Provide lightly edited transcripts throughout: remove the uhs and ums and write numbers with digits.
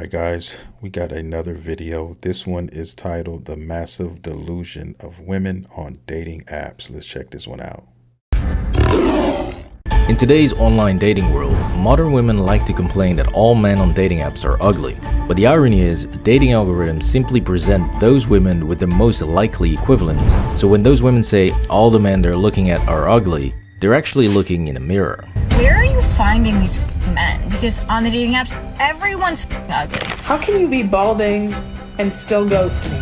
Alright guys, we got another video. This one is titled The Massive Delusion of Women on Dating Apps. Let's check this one out. In today's online dating world, modern women like to complain that all men on dating apps are ugly. But the irony is, dating algorithms simply present those women with the most likely equivalents. So when those women say all the men they're looking at are ugly, they're actually looking in a mirror. Where are you finding these men? Because on the dating apps, everyone's ugly. How can you be balding and still ghost me?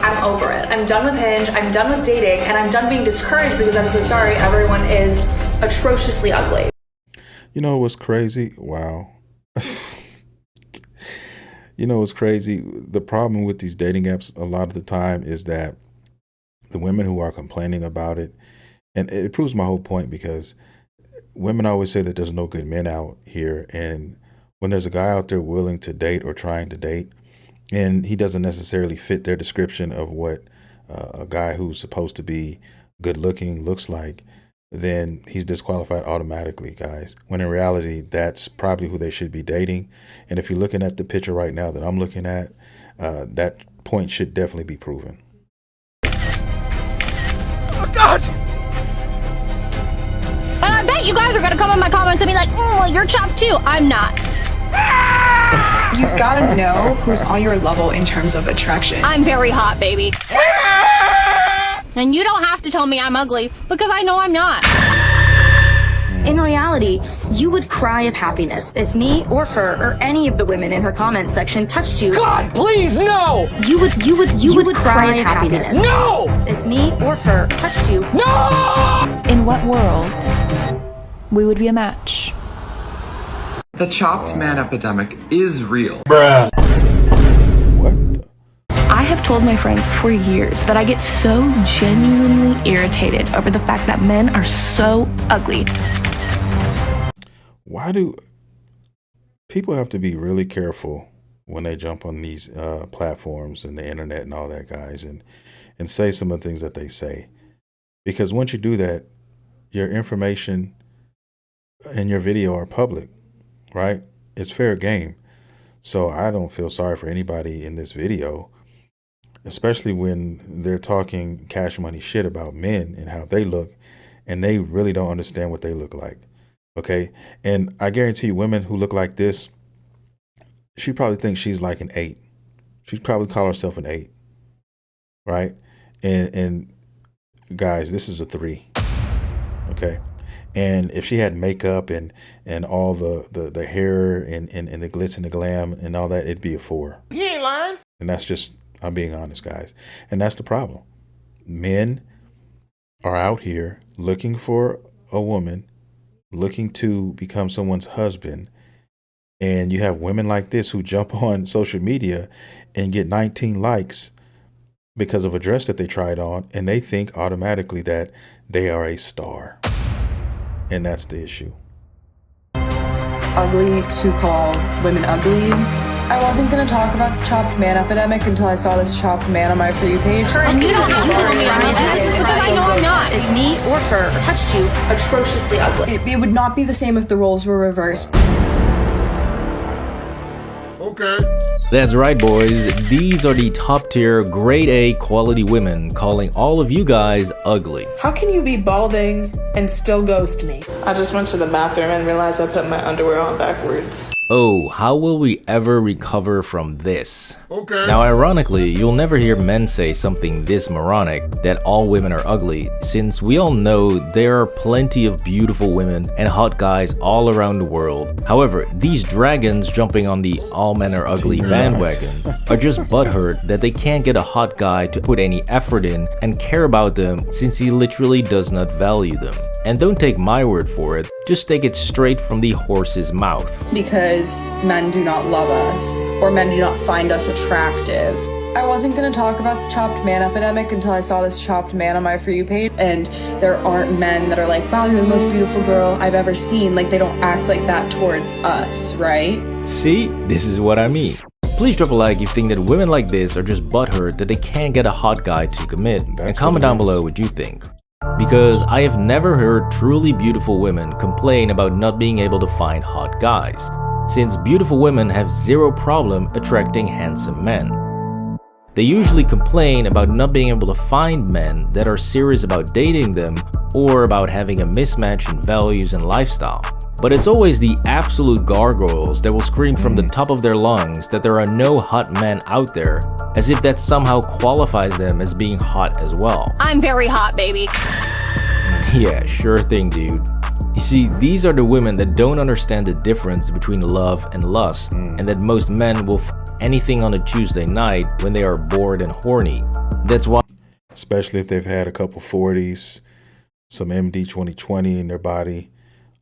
I'm over it. I'm done with Hinge, I'm done with dating, and I'm done being discouraged because I'm so sorry everyone is atrociously ugly. You know what's crazy? Wow. You know what's crazy? The problem with these dating apps a lot of the time is that the women who are complaining about it, and it proves my whole point, because women always say that there's no good men out here, and when there's a guy out there willing to date or trying to date, and he doesn't necessarily fit their description of what a guy who's supposed to be good looking looks like, then he's disqualified automatically, guys. When in reality, that's probably who they should be dating. And if you're looking at the picture right now that I'm looking at, that point should definitely be proven. Oh God! And I bet you guys are gonna come in my comments and be like, well, you're chopped too. I'm not. You gotta know who's on your level in terms of attraction. I'm very hot, baby. And you don't have to tell me I'm ugly, because I know I'm not. In reality, you would cry of happiness if me or her or any of the women in her comment section touched you. God, please, no! You would cry of happiness. No! If me or her touched you. No! In what world we would be a match? The chopped man epidemic is real. What the? I have told my friends for years that I get so genuinely irritated over the fact that men are so ugly. Why do people have to be really careful when they jump on these platforms and the internet and all that, guys, and say some of the things that they say? Because once you do that, your information and your video are public, right? It's fair game. So I don't feel sorry for anybody in this video, especially when they're talking cash money shit about men and how they look, and they really don't understand what they look like. Okay. And I guarantee you, women who look like this, she probably thinks she's like an 8. She'd probably call herself an 8. Right. And guys, this is a 3. Okay. And if she had makeup and all the hair and the glitz and the glam and all that, it'd be a 4. You ain't lying. And that's just, I'm being honest, guys. And that's the problem. Men are out here looking for a woman, looking to become someone's husband. And you have women like this who jump on social media and get 19 likes because of a dress that they tried on, and they think automatically that they are a star. And that's the issue. Ugly to call women ugly. I wasn't gonna talk about the chopped man epidemic until I saw this chopped man on my For You page. And you don't have to tell me I'm ugly, because I know I'm not. If me or her touched you. Atrociously ugly. It would not be the same if the roles were reversed. Okay. That's right, boys. These are the top tier, grade A quality women calling all of you guys ugly. How can you be balding and still ghost me? I just went to the bathroom and realized I put my underwear on backwards. Oh, how will we ever recover from this? Okay. Now, ironically, you'll never hear men say something this moronic, that all women are ugly, since we all know there are plenty of beautiful women and hot guys all around the world. However, these dragons jumping on the all men are ugly bandwagon are just butthurt that they can't get a hot guy to put any effort in and care about them, since he literally does not value them. And don't take my word for it, just take it straight from the horse's mouth. Because men do not love us, or men do not find us attractive. I wasn't gonna talk about the chopped man epidemic until I saw this chopped man on my For You page, and there aren't men that are like, wow, you're the most beautiful girl I've ever seen. Like, they don't act like that towards us, right? See, this is what I mean. Please drop a like if you think that women like this are just butthurt that they can't get a hot guy to commit, and comment down below what you think. because I have never heard truly beautiful women complain about not being able to find hot guys, since beautiful women have zero problem attracting handsome men. They usually complain about not being able to find men that are serious about dating them or about having a mismatch in values and lifestyle. But it's always the absolute gargoyles that will scream from the top of their lungs that there are no hot men out there, as if that somehow qualifies them as being hot as well. I'm very hot, baby. Yeah, sure thing, dude. You see, these are the women that don't understand the difference between love and lust, and that most men will anything on a Tuesday night when they are bored and horny. That's why, especially if they've had a couple 40s, some MD 2020 in their body.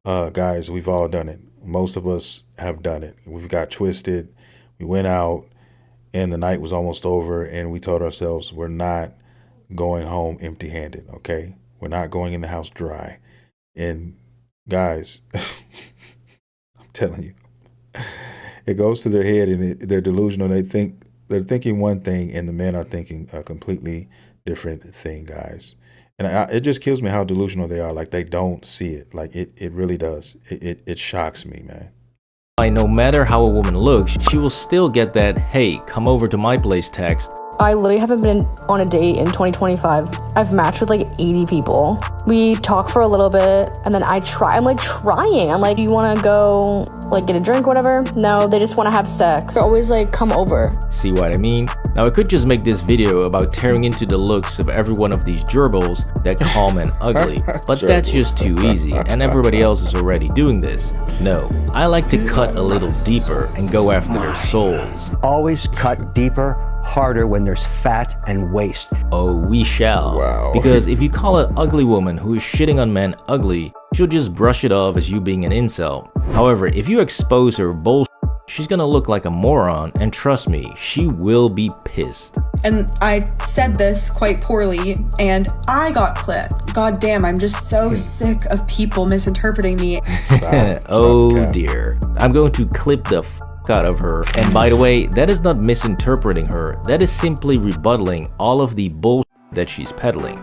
Guys, we've all done it. Most of us have done it. We've got twisted. We went out and the night was almost over and we told ourselves we're not going home empty-handed, okay? We're not going in the house dry. And guys, I'm telling you, it goes to their head and they're delusional. They're thinking one thing and the men are thinking a completely different thing, guys. And it just kills me how delusional they are. Like, they don't see it. Like, it really does. It shocks me, man. No matter how a woman looks, she will still get that, hey, come over to my place text. I literally haven't been on a date in 2025. I've matched with like 80 people. We talk for a little bit and then I'm trying. I'm like, do you want to go like get a drink or whatever? No, they just want to have sex. They're always like, come over. See what I mean? Now I could just make this video about tearing into the looks of every one of these gerbils that call men ugly, but that's just too easy and everybody else is already doing this. No, I like to cut a little deeper and go after their souls. Always cut deeper, harder when there's fat and waste. Oh, we shall. Wow. Because if you call an ugly woman who is shitting on men ugly, she'll just brush it off as you being an incel. However, if you expose her bullshit, she's gonna look like a moron, and trust me, she will be pissed. And I said this quite poorly, and I got clipped. God damn, I'm just so sick of people misinterpreting me. Oh dear. I'm going to clip the out of her. And by the way, that is not misinterpreting her. That is simply rebuttaling all of the bullshit that she's peddling.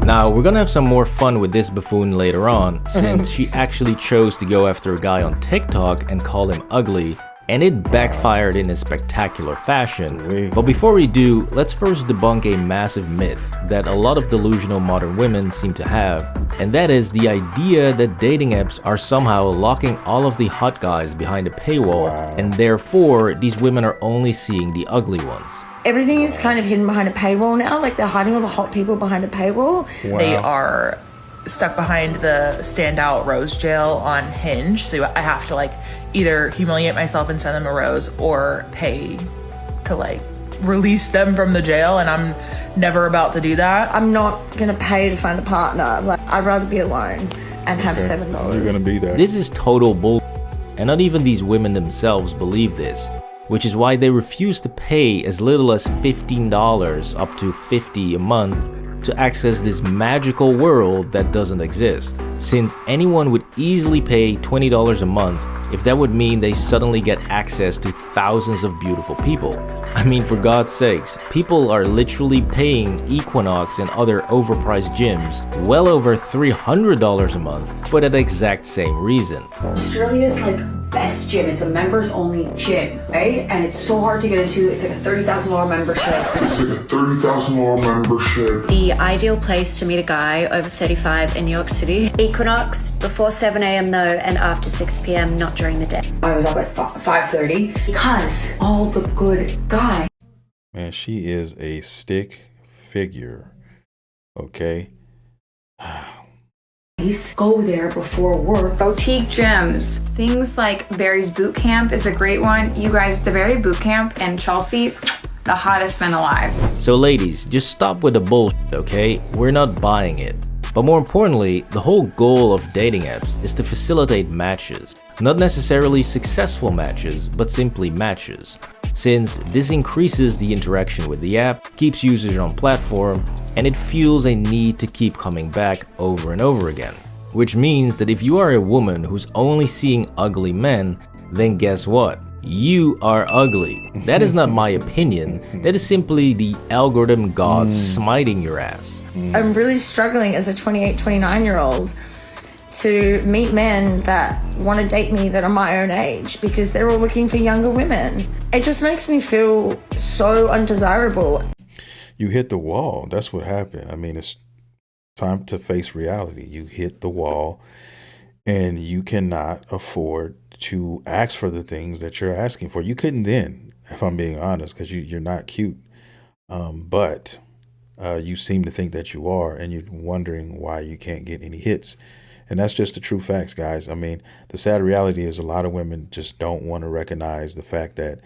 Now, we're gonna have some more fun with this buffoon later on, since she actually chose to go after a guy on TikTok and call him ugly, and it backfired in a spectacular fashion. But before we do, let's first debunk a massive myth that a lot of delusional modern women seem to have, and that is the idea that dating apps are somehow locking all of the hot guys behind a paywall, and therefore these women are only seeing the ugly ones. Everything is kind of hidden behind a paywall now, like they're hiding all the hot people behind a paywall. They are stuck behind the standout rose jail on Hinge, so I have to like either humiliate myself and send them a rose or pay to like release them from the jail, and I'm never about to do that. I'm not gonna pay to find a partner. Like, I'd rather be alone and have $7. You're gonna be that. This is total bull, and not even these women themselves believe this, which is why they refuse to pay as little as $15 up to $50 a month to access this magical world that doesn't exist, since anyone would easily pay $20 a month if that would mean they suddenly get access to thousands of beautiful people. I mean, for God's sakes, people are literally paying Equinox and other overpriced gyms well over $300 a month for that exact same reason. Australia's like best gym. It's a members only gym, right? And it's so hard to get into. It's like a $30,000 membership. It's like a $30,000 membership. The ideal place to meet a guy over 35 in New York City. Equinox, before 7 a.m. though, and after 6 p.m. not during the day. I was up at 5:30 because all the good guys. Man, she is a stick figure, okay? Go there before work. Boutique gyms. Things like Barry's Boot Camp is a great one. You guys, the Barry Boot Camp and Chelsea, the hottest men alive. So ladies, just stop with the bullshit, okay? We're not buying it. But more importantly, the whole goal of dating apps is to facilitate matches. Not necessarily successful matches, but simply matches. Since this increases the interaction with the app, keeps users on platform, and it fuels a need to keep coming back over and over again. Which means that if you are a woman who's only seeing ugly men, then guess what? You are ugly. That is not my opinion. That is simply the algorithm gods smiting your ass. I'm really struggling as a 28, 29-year-old to meet men that want to date me that are my own age because they're all looking for younger women. It just makes me feel so undesirable. You hit the wall. That's what happened. I mean, it's time to face reality. You hit the wall and you cannot afford to ask for the things that you're asking for. You couldn't then, if I'm being honest, because you're not cute. But you seem to think that you are, and you're wondering why you can't get any hits. And that's just the true facts, guys. I mean, the sad reality is a lot of women just don't want to recognize the fact that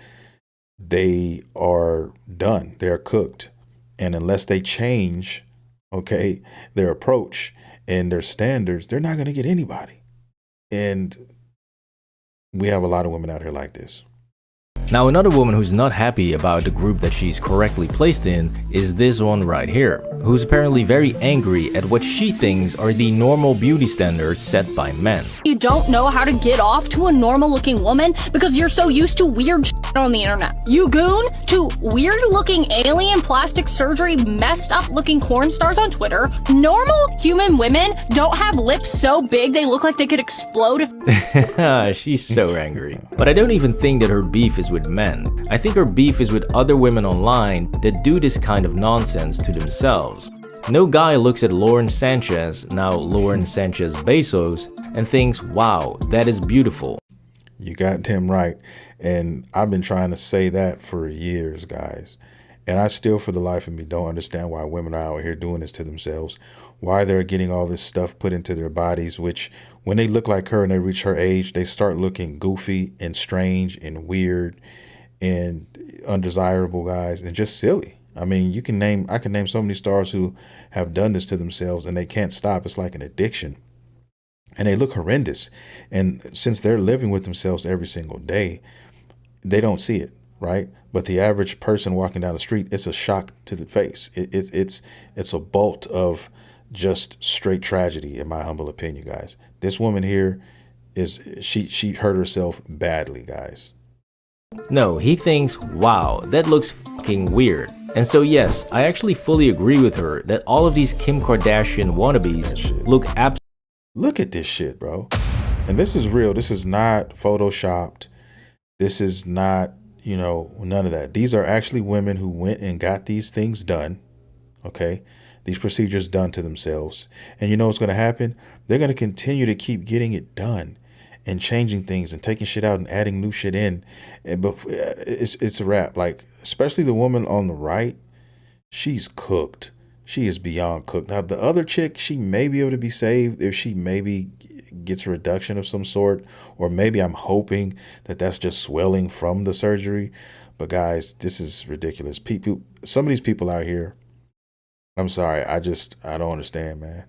they are done. They're cooked. And unless they change, okay, their approach and their standards, they're not going to get anybody. And we have a lot of women out here like this. Now, another woman who's not happy about the group that she's correctly placed in is this one right here, who's apparently very angry at what she thinks are the normal beauty standards set by men. You don't know how to get off to a normal looking woman because you're so used to weird shit on the internet. You goon to weird looking alien plastic surgery messed up looking porn stars on Twitter. Normal human women don't have lips so big they look like they could explode if She's so angry. But I don't even think that her beef is with men. I think her beef is with other women online that do this kind of nonsense to themselves. No guy looks at Lauren Sanchez, now Lauren Sanchez Bezos, and thinks, wow, that is beautiful. You got damn right. And I've been trying to say that for years, guys. And I still, for the life of me, don't understand why women are out here doing this to themselves. Why they're getting all this stuff put into their bodies, which when they look like her and they reach her age, they start looking goofy and strange and weird and undesirable, guys, and just silly. I mean, I can name so many stars who have done this to themselves and they can't stop. It's like an addiction. And they look horrendous. And since they're living with themselves every single day, they don't see it, right? But the average person walking down the street, it's a shock to the face. It's a bolt of just straight tragedy, in my humble opinion, guys. This woman here she hurt herself badly, guys. No, he thinks, wow, that looks fucking weird. And so yes, I actually fully agree with her that all of these Kim Kardashian wannabes look absolutely. Look at this shit, bro. And this is real. This is not photoshopped. This is not, none of that. These are actually women who went and got these things done. Okay. These procedures done to themselves. And you know what's going to happen? They're going to continue to keep getting it done and changing things and taking shit out and adding new shit in. But it's a wrap. Like, especially the woman on the right, she's cooked. She is beyond cooked. Now, the other chick, she may be able to be saved if she maybe gets a reduction of some sort, or maybe I'm hoping that that's just swelling from the surgery. But guys, this is ridiculous. People, some of these people out here, I'm sorry, I don't understand, man.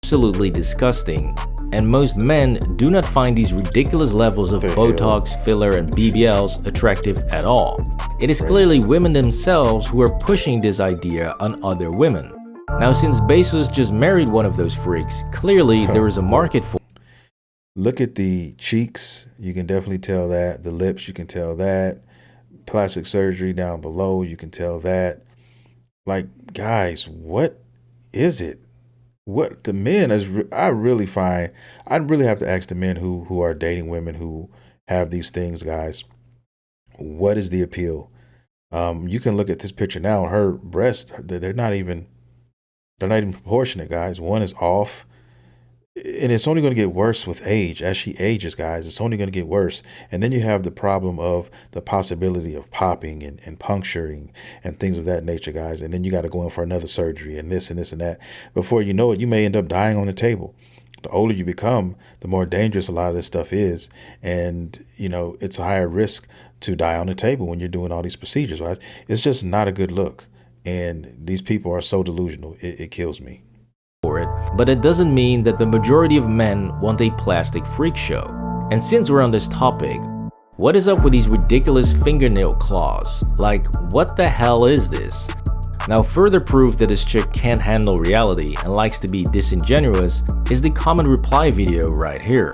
Absolutely disgusting. And most men do not find these ridiculous levels of Botox, filler, and BBLs attractive at all. It is clearly women themselves who are pushing this idea on other women. Now, since Bezos just married one of those freaks, clearly there is a market for. Look at the cheeks. You can definitely tell that. The lips, you can tell that. Plastic surgery down below, you can tell that. Like, guys, what is it? What the men is, I'd really have to ask the men who are dating women who have these things, guys. What is the appeal? You can look at this picture now. Her breasts, they're not even proportionate, guys. One is off. And it's only going to get worse with age. As she ages, guys, it's only going to get worse. And then you have the problem of the possibility of popping and puncturing and things of that nature, guys. And then you got to go in for another surgery and this and this and that. Before you know it, you may end up dying on the table. The older you become, the more dangerous a lot of this stuff is. And, it's a higher risk to die on the table when you're doing all these procedures, right? It's just not a good look. And these people are so delusional. It kills me. But it doesn't mean that the majority of men want a plastic freak show. And since we're on this topic, what is up with these ridiculous fingernail claws? Like, what the hell is this? Now, further proof that this chick can't handle reality and likes to be disingenuous is the comment reply video right here.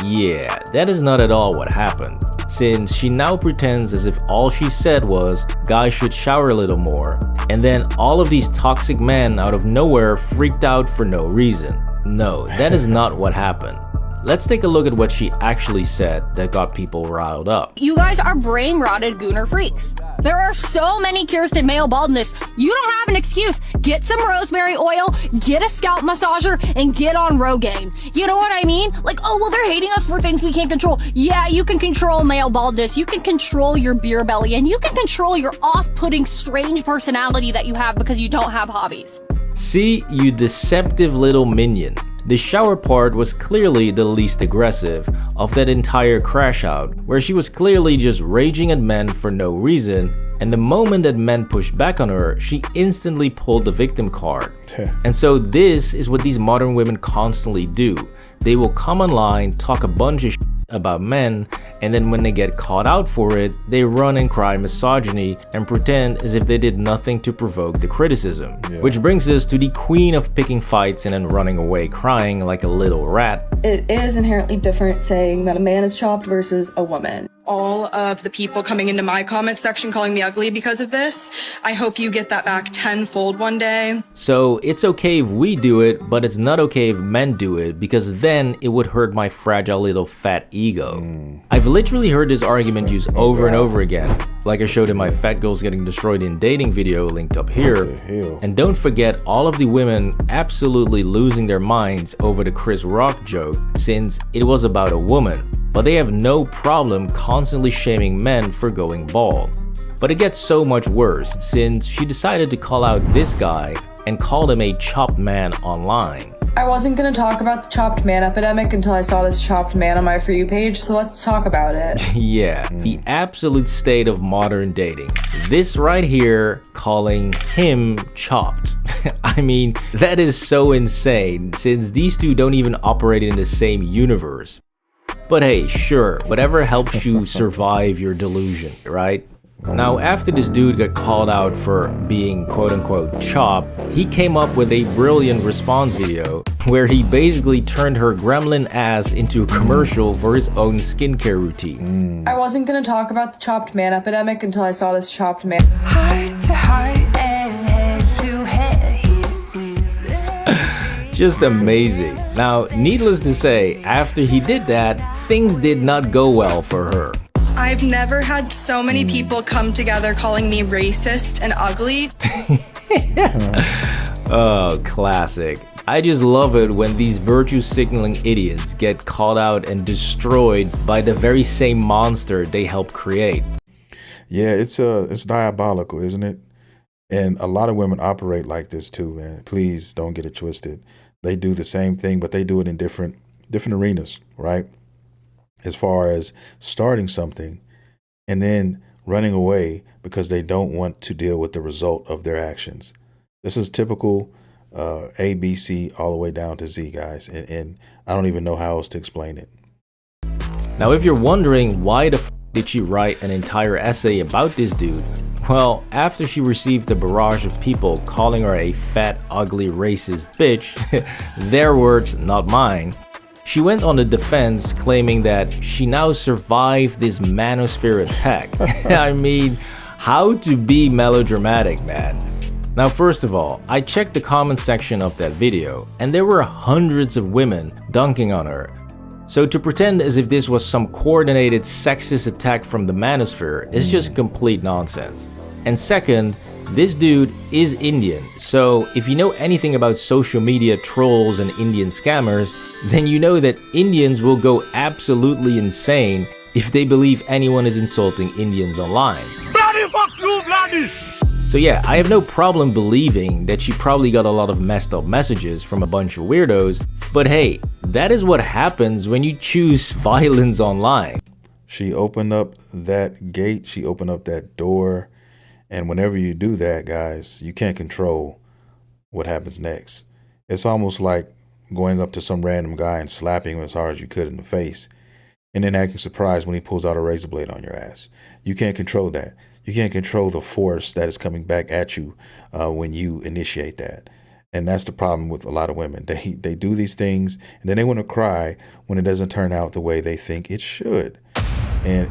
Yeah, that is not at all what happened. since she now pretends as if all she said was guys should shower a little more, and then all of these toxic men out of nowhere freaked out for no reason. No, that is not what happened. Let's take a look at what she actually said that got people riled up. You guys are brain-rotted gooner freaks. There are so many cures to male baldness. You don't have an excuse. Get some rosemary oil, get a scalp massager, and get on Rogaine. You know what I mean? Like, oh, well, they're hating us for things we can't control. Yeah, you can control male baldness. You can control your beer belly, and you can control your off-putting, strange personality that you have because you don't have hobbies. See, you deceptive little minion. The shower part was clearly the least aggressive of that entire crash out, where she was clearly just raging at men for no reason, and the moment that men pushed back on her, she instantly pulled the victim card. And so this is what these modern women constantly do. They will come online, talk a bunch of shit about men, and then when they get caught out for it, they run and cry misogyny and pretend as if they did nothing to provoke the criticism. Which brings us to the queen of picking fights and then running away crying like a little rat. It is inherently different saying that a man is chopped versus a woman. All of the people coming into my comment section calling me ugly because of this, I hope you get that back tenfold one day. So it's okay if we do it, but it's not okay if men do it, because then it would hurt my fragile little fat ego. I've literally heard this argument used over and over again, like I showed in my Fat Girls Getting Destroyed in Dating video linked up here. And don't forget all of the women absolutely losing their minds over the Chris Rock joke, since it was about a woman. But they have no problem constantly shaming men for going bald. But it gets so much worse, since she decided to call out this guy and called him a chopped man online. I wasn't gonna talk about the chopped man epidemic until I saw this chopped man on my For You page, so let's talk about it. Yeah, the absolute state of modern dating. This right here, calling him chopped. I mean, that is so insane, since these two don't even operate in the same universe. But hey, sure, whatever helps you survive your delusion, right? Now, after this dude got called out for being quote-unquote chopped, he came up with a brilliant response video where he basically turned her gremlin ass into a commercial for his own skincare routine. I wasn't gonna talk about the chopped man epidemic until I saw this chopped man. Heart to heart and head to head. Just amazing. Now, needless to say, after he did that, things did not go well for her. I've never had so many people come together calling me racist and ugly. Oh, classic. I just love it when these virtue signaling idiots get called out and destroyed by the very same monster they helped create. Yeah, it's diabolical, isn't it? And a lot of women operate like this too, man. Please don't get it twisted. They do the same thing, but they do it in different arenas, right? As far as starting something and then running away because they don't want to deal with the result of their actions. This is typical A, B, C, all the way down to Z, guys. And I don't even know how else to explain it. Now, if you're wondering why the f did she write an entire essay about this dude, well, after she received a barrage of people calling her a fat, ugly, racist bitch, their words, not mine, she went on the defense claiming that she now survived this manosphere attack. I mean, how to be melodramatic, man. Now, first of all, I checked the comment section of that video, and there were hundreds of women dunking on her. So to pretend as if this was some coordinated sexist attack from the manosphere is just complete nonsense. And second, this dude is Indian, so if you know anything about social media trolls and Indian scammers, then you know that Indians will go absolutely insane if they believe anyone is insulting Indians online. Bloody fuck you, bloody! So yeah, I have no problem believing that she probably got a lot of messed up messages from a bunch of weirdos, but hey, that is what happens when you choose violence online. She opened up that gate, she opened up that door, and whenever you do that, guys, you can't control what happens next. It's almost like going up to some random guy and slapping him as hard as you could in the face, and then acting surprised when he pulls out a razor blade on your ass. You can't control that. You can't control the force that is coming back at you when you initiate that. And that's the problem with a lot of women. They do these things, and then they want to cry when it doesn't turn out the way they think it should. And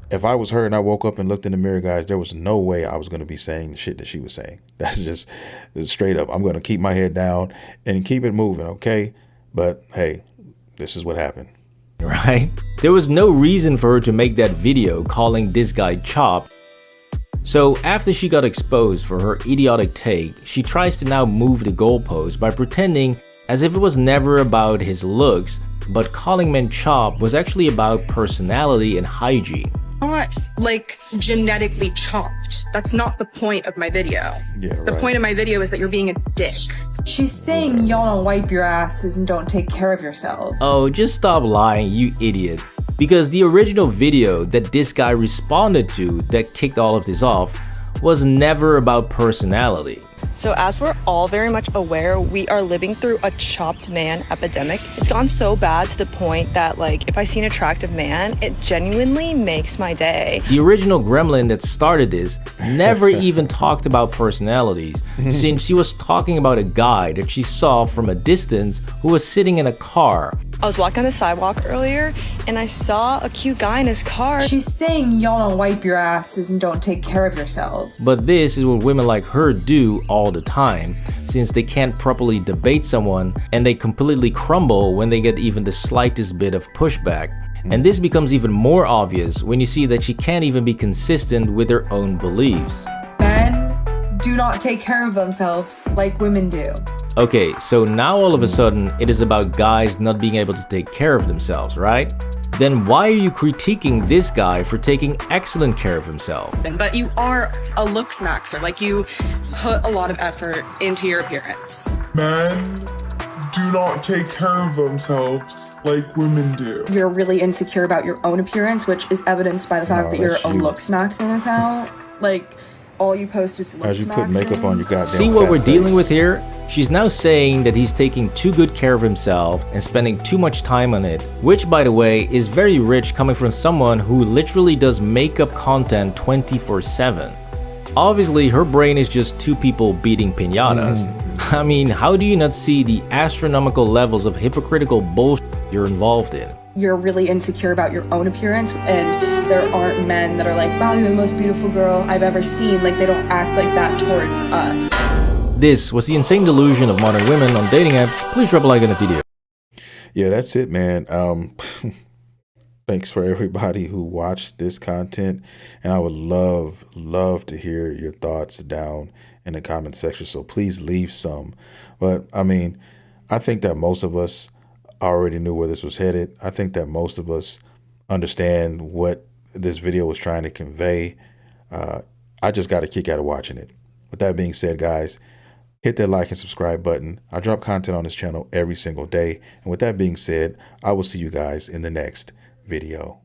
if I was her and I woke up and looked in the mirror, guys, there was no way I was going to be saying the shit that she was saying. That's just straight up. I'm going to keep my head down and keep it moving, okay? But hey, this is what happened. Right? There was no reason for her to make that video calling this guy Chopped. So after she got exposed for her idiotic take, she tries to now move the goalpost by pretending as if it was never about his looks, but calling men Chopped was actually about personality and hygiene. Not like genetically chopped. That's not the point of my video. Yeah, the point of my video is that you're being a dick. She's saying y'all don't wipe your asses and don't take care of yourself. Oh, just stop lying, you idiot. Because the original video that this guy responded to that kicked all of this off was never about personality. So as we're all very much aware, we are living through a chopped man epidemic. It's gone so bad to the point that, like, if I see an attractive man, it genuinely makes my day. The original gremlin that started this never even talked about personalities, since she was talking about a guy that she saw from a distance who was sitting in a car. I was walking on the sidewalk earlier and I saw a cute guy in his car. She's saying y'all don't wipe your asses and don't take care of yourself. But this is what women like her do all the time, since they can't properly debate someone and they completely crumble when they get even the slightest bit of pushback. And this becomes even more obvious when you see that she can't even be consistent with her own beliefs. Men do not take care of themselves like women do. Okay, so now all of a sudden it is about guys not being able to take care of themselves, right? Then why are you critiquing this guy for taking excellent care of himself? But you are a looks maxer. Like, you put a lot of effort into your appearance. Men do not take care of themselves like women do. You're really insecure about your own appearance, which is evidenced by the fact that you're a looks maxing account. Like, all you post is looks As you put makeup on your goddamn See what we're face. dealing with here? She's now saying that he's taking too good care of himself and spending too much time on it, which, by the way, is very rich coming from someone who literally does makeup content 24/7. Obviously, her brain is just two people beating piñatas. I mean, how do you not see the astronomical levels of hypocritical bullshit you're involved in? You're really insecure about your own appearance, and there aren't men that are like, wow, you're the most beautiful girl I've ever seen. Like, they don't act like that towards us. This was the insane delusion of modern women on dating apps. Please drop a like on the video. Yeah, that's it, man. Thanks for everybody who watched this content, and I would love to hear your thoughts down in the comment section, so please leave some. But I mean, I think that most of us already knew where this was headed. I think that most of us understand what this video was trying to convey. I just got a kick out of watching it. With that being said, guys, hit that like and subscribe button. I drop content on this channel every single day. And with that being said, I will see you guys in the next video.